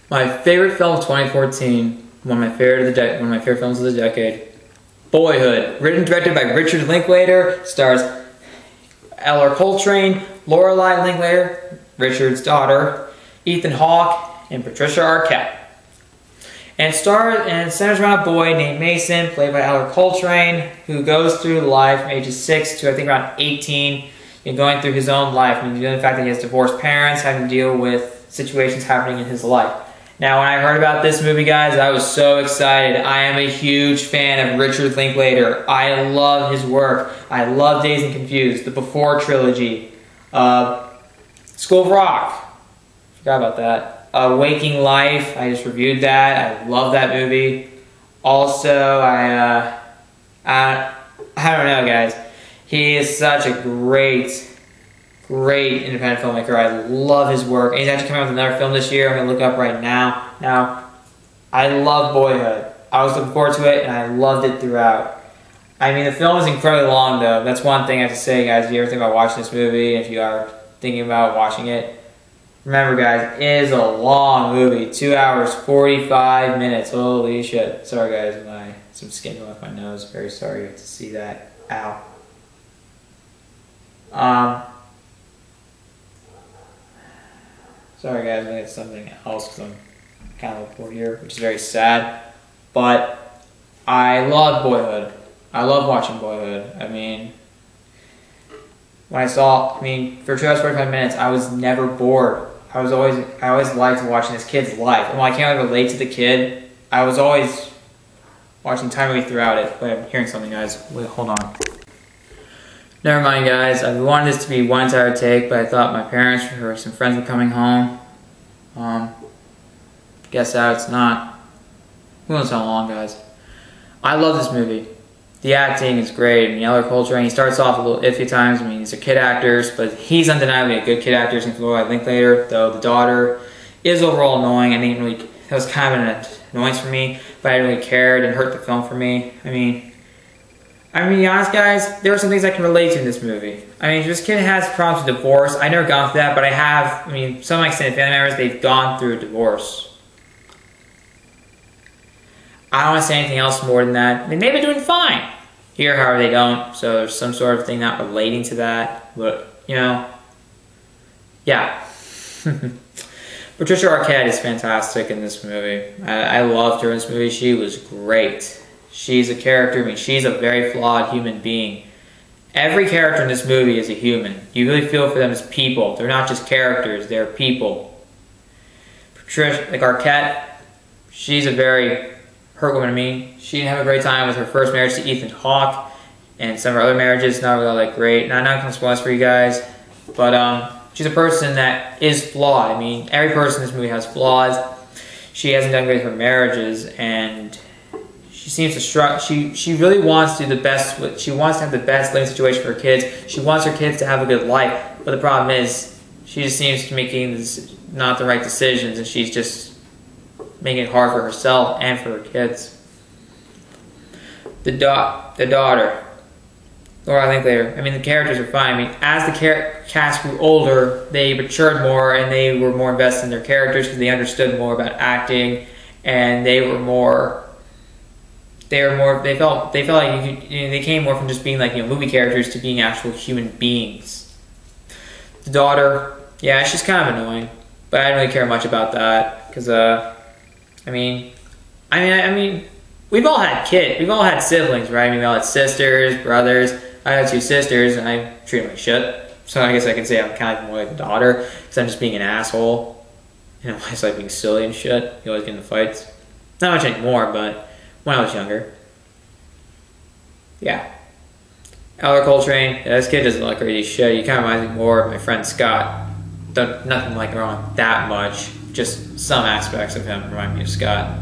My favorite film of 2014, one of my favorite films of the decade, Boyhood. Written and directed by Richard Linklater, stars Eller Coltrane, Lorelai Linklater, Richard's daughter, Ethan Hawke, and Patricia Arquette. And it centers around a boy named Mason, played by Eller Coltrane, who goes through life from ages 6 to I think around 18, and going through his own life. I mean, the fact that he has divorced parents, having to deal with situations happening in his life. Now, when I heard about this movie, guys, I was so excited. I am a huge fan of Richard Linklater. I love his work. I love Dazed and Confused, the Before trilogy, School of Rock. Forgot about that. Waking Life. I just reviewed that. I love that movie. Also, I don't know, guys. He is such a great independent filmmaker. I love his work. And he's actually coming out with another film this year. I'm going to look up right now. Now, I love Boyhood. I was looking forward to it, and I loved it throughout. I mean, the film is incredibly long, though. That's one thing I have to say, guys. If you ever think about watching this movie, if you are thinking about watching it, remember, guys, it is a long movie. 2 hours, 45 minutes. Holy shit. Sorry, guys. Some skin off my nose. Very sorry to see that. Ow. Sorry guys, I'm gonna get something else because I'm kind of bored here, which is very sad. But I love Boyhood. I love watching Boyhood. I mean, for 2 hours 45 minutes, I was never bored. I always liked watching this kid's life. And while I can't really relate to the kid, I was always watching time movie throughout it. Wait, I'm hearing something, guys. Wait, hold on. Never mind, guys. I wanted this to be one entire take, but I thought my parents or some friends were coming home. Guess out it's not. Who knows how long, guys. I love this movie. The acting is great. I mean, Eller Coltrane, he starts off a little iffy at times. I mean, these are kid actors, but he's undeniably a good kid actor. Since Lorelai Linklater, though the daughter is overall annoying. That was kind of an annoyance for me, but I didn't really care. It didn't hurt the film for me. I mean, to be honest, guys, there are some things I can relate to in this movie. I mean, this kid has problems with divorce. I've never gone through that, but I have. I mean, some of my extended family members, they've gone through a divorce. I don't want to say anything else more than that. They may be doing fine. Here, however, they don't. So there's some sort of thing not relating to that. But, you know, yeah. Patricia Arquette is fantastic in this movie. I loved her in this movie. She was great. She's a character. I mean, she's a very flawed human being. Every character in this movie is a human. You really feel for them as people. They're not just characters. They're people. Patricia, like Arquette, she's a very hurt woman to me. She didn't have a great time with her first marriage to Ethan Hawke, and some of her other marriages not really all that great. Not going to spoil for you guys, but she's a person that is flawed. I mean, every person in this movie has flaws. She hasn't done great with her marriages, and she seems to struggle. She really wants to do the best. She wants to have the best living situation for her kids. She wants her kids to have a good life, but the problem is she just seems to be making not the right decisions, and she's just making it hard for herself and for her kids. The daughter, Lorelai Linklater. I mean, the characters are fine. I mean, as the cast grew older, they matured more and they were more invested in their characters because they understood more about acting, and they felt like they came more from just being like movie characters to being actual human beings. The daughter, yeah, she's kind of annoying, but I don't really care much about that because I mean, we've all had kids. We've all had siblings, right? I mean, we all had sisters, brothers. I had 2 sisters, and I treat them like shit. So I guess I can say I'm kind of more like the daughter, because I'm just being an asshole. I just like being silly and shit. You always get into fights. Not much anymore, but when I was younger. Yeah. Eller Coltrane, this kid doesn't look crazy shit. He kind of reminds me more of my friend Scott. Nothing like wrong that much. Just some aspects of him remind me of Scott.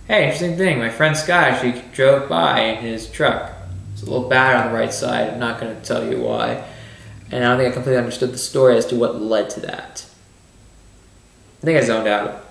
Hey, interesting thing. My friend Scott actually drove by in his truck. It's a little bad on the right side. I'm not going to tell you why. And I don't think I completely understood the story as to what led to that. I think I zoned out.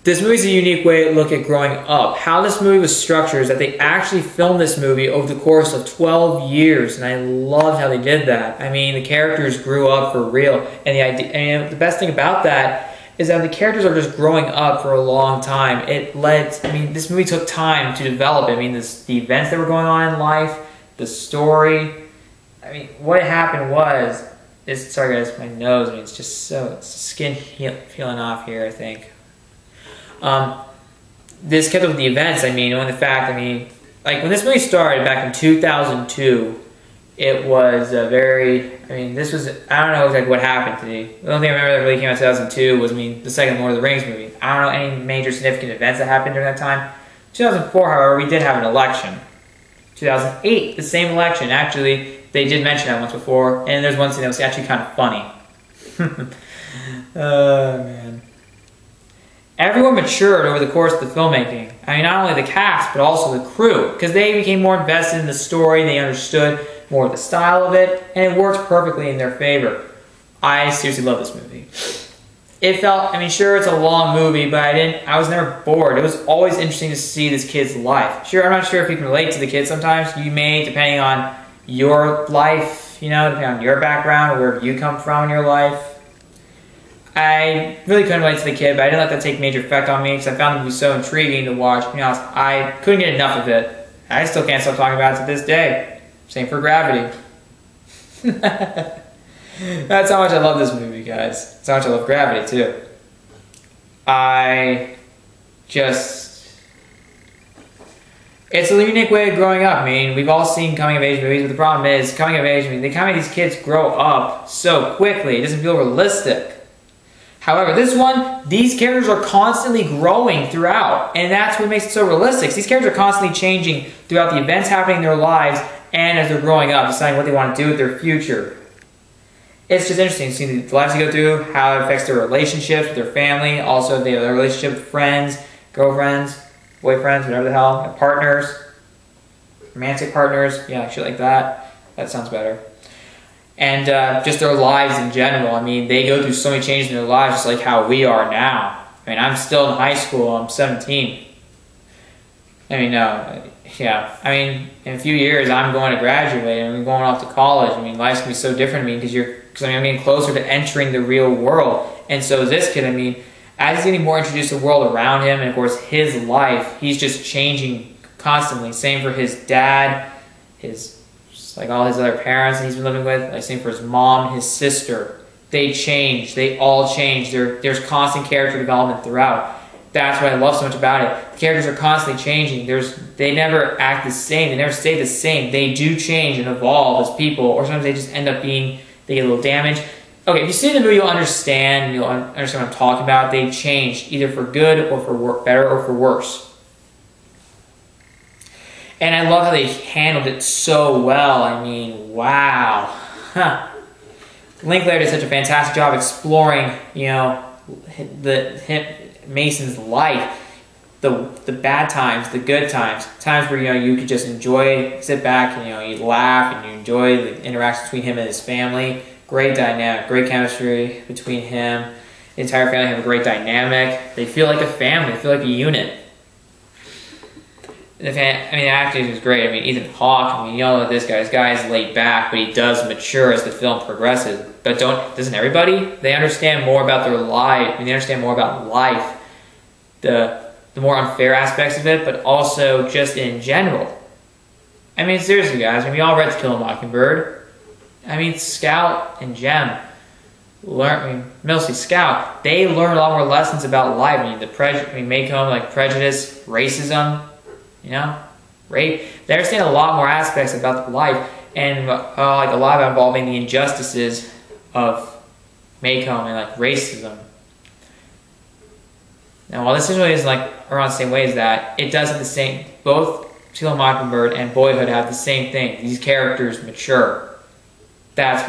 This movie's a unique way to look at growing up. How this movie was structured is that they actually filmed this movie over the course of 12 years, and I loved how they did that. I mean, the characters grew up for real, and the best thing about that is that the characters are just growing up for a long time. This movie took time to develop. I mean, the events that were going on in life, the story. I mean, what happened was, sorry guys, my nose, I mean, it's just so, skin peeling off here, I think. This kept up with the events. I mean, like when this movie started back in 2002, it was this was, I don't know exactly what happened to me. The only thing I remember that really came out in 2002 was, the second Lord of the Rings movie. I don't know any major significant events that happened during that time. 2004, however, we did have an election. 2008, the same election. Actually, they did mention that once before, and there's one scene that was actually kind of funny. Oh, man. Everyone matured over the course of the filmmaking. I mean, not only the cast, but also the crew, because they became more invested in the story, they understood more of the style of it, and it worked perfectly in their favor. I seriously love this movie. It felt, sure, it's a long movie, but I was never bored. It was always interesting to see this kid's life. Sure, I'm not sure if you can relate to the kid sometimes. You may, depending on your life, depending on your background, or where you come from in your life. I really couldn't relate to the kid, but I didn't let that take major effect on me because I found it to be so intriguing to watch. To be honest, I couldn't get enough of it. I still can't stop talking about it to this day. Same for Gravity. That's how much I love this movie, guys. That's how much I love Gravity, too. It's a unique way of growing up. We've all seen coming-of-age movies, but the problem is, coming-of-age, they kind of make these kids grow up so quickly. It doesn't feel realistic. However, this one, these characters are constantly growing throughout, and that's what makes it so realistic. These characters are constantly changing throughout the events happening in their lives, and as they're growing up, deciding what they want to do with their future. It's just interesting to see the lives they go through, how it affects their relationships with their family, also their relationship with friends, girlfriends, boyfriends, whatever the hell, partners, romantic partners, yeah, shit like that. That sounds better. And just their lives in general. They go through so many changes in their lives, just like how we are now. I'm still in high school. I'm 17. In a few years, I'm going to graduate. I'm going off to college. Life's going to be so different to me because I'm getting closer to entering the real world. And so is this kid. As he's getting more introduced to the world around him, and of course his life, he's just changing constantly. Same for his dad, all his other parents that he's been living with. Same for his mom, his sister. They change. They all change. There's constant character development throughout. That's what I love so much about it. The characters are constantly changing. They never act the same. They never stay the same. They do change and evolve as people, or sometimes they just end up they get a little damaged. Okay, if you see the movie, you'll understand. You'll understand what I'm talking about. They changed either for good or for better or for worse. And I love how they handled it so well. Wow. Huh. Linklater did such a fantastic job exploring, Mason's life. The bad times, the good times. Times where, you could just enjoy, sit back, and, you laugh and you enjoy the interaction between him and his family. Great dynamic, great chemistry between him. The entire family have a great dynamic. They feel like a family, they feel like a unit. The acting is great. Ethan Hawke, you all know this guy. This guy is laid back, but he does mature as the film progresses. But doesn't everybody? They understand more about their life. They understand more about life. The more unfair aspects of it, but also just in general. Seriously, guys. We all read To Kill a Mockingbird. Scout and Jem mostly Scout. They learn a lot more lessons about life. Macomb, prejudice, racism. Rape. They understand a lot more aspects about life, and a lot about involving the injustices of Macomb and racism. Now, while this really isn't around the same way as that, it does have the same. Both To Kill a Mockingbird and Boyhood have the same thing. These characters mature. That's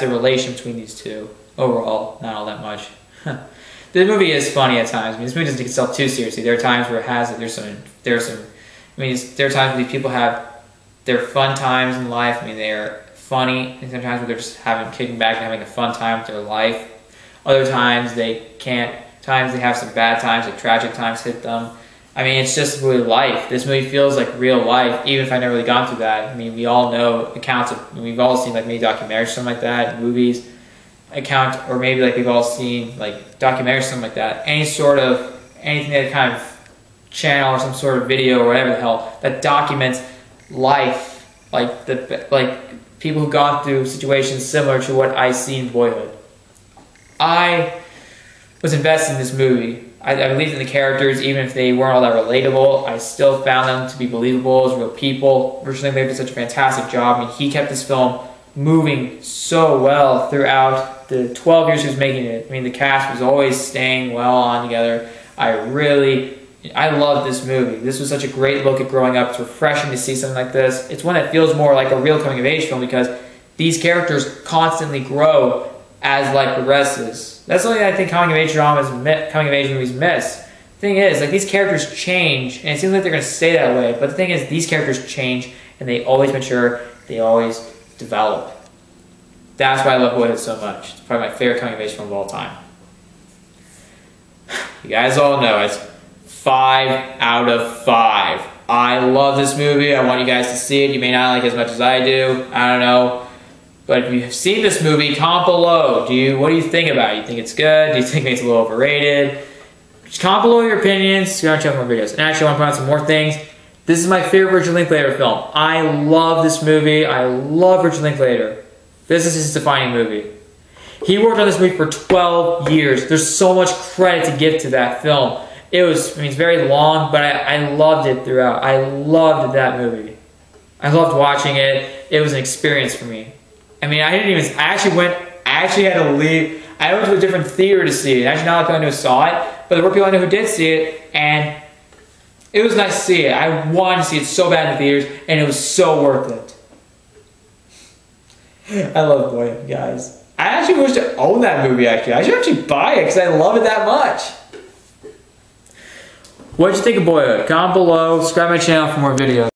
the relation between these two. Overall, not all that much. The movie is funny at times. This movie doesn't take itself too seriously. There are times where it has it. There are times where these people have their fun times in life. They're funny, and sometimes where they're just kicking back and having a fun time with their life. Other times they can't Sometimes they have some bad times, like tragic times hit them. I mean, it's just really life. This movie feels like real life, even if I've never really gone through that. I mean, we all know accounts of, we've all seen like maybe documentaries, something like that, movies, or maybe like we've all seen like documentaries, something like that. Anything that kind of channel or some sort of video or whatever the hell that documents life, like people who've gone through situations similar to what I see in Boyhood. I was invested in this movie. I believed in the characters, even if they weren't all that relatable. I still found them to be believable as real people. Richard Linklater did such a fantastic job. I mean, he kept this film moving so well throughout the 12 years he was making it. I mean, the cast was always staying well on together. I love this movie. This was such a great look at growing up. It's refreshing to see something like this. It's one that feels more like a real coming-of-age film because these characters constantly grow as life progresses. That's something I think coming-of-age movies miss. The thing is, like, these characters change, and it seems like they're going to stay that way. But the thing is, these characters change, and they always mature. They always develop. That's why I love Boyhood so much. It's probably my favorite coming-of-age film of all time. You guys all know it's 5 out of 5. I love this movie. I want you guys to see it. You may not like it as much as I do. I don't know. But if you've seen this movie, comment below. What do you think about it? Do you think it's good? Do you think it's a little overrated? Just comment below your opinions. Go and check out more videos. And actually, I want to point out some more things. This is my favorite Richard Linklater film. I love this movie. I love Richard Linklater. This is his defining movie. He worked on this movie for 12 years. There's so much credit to give to that film. It's very long, but I loved it throughout. I loved that movie. I loved watching it. It was an experience for me. I mean, I actually had to leave. I went to a different theater to see it. Actually, not like anyone who saw it, but there were people I knew who did see it, and it was nice to see it. I wanted to see it so bad in the theaters, and it was so worth it. I love Boyhood, guys. I actually wish to own that movie, actually. I should actually buy it, because I love it that much. What did you think of Boyhood? Comment below, subscribe to my channel for more videos.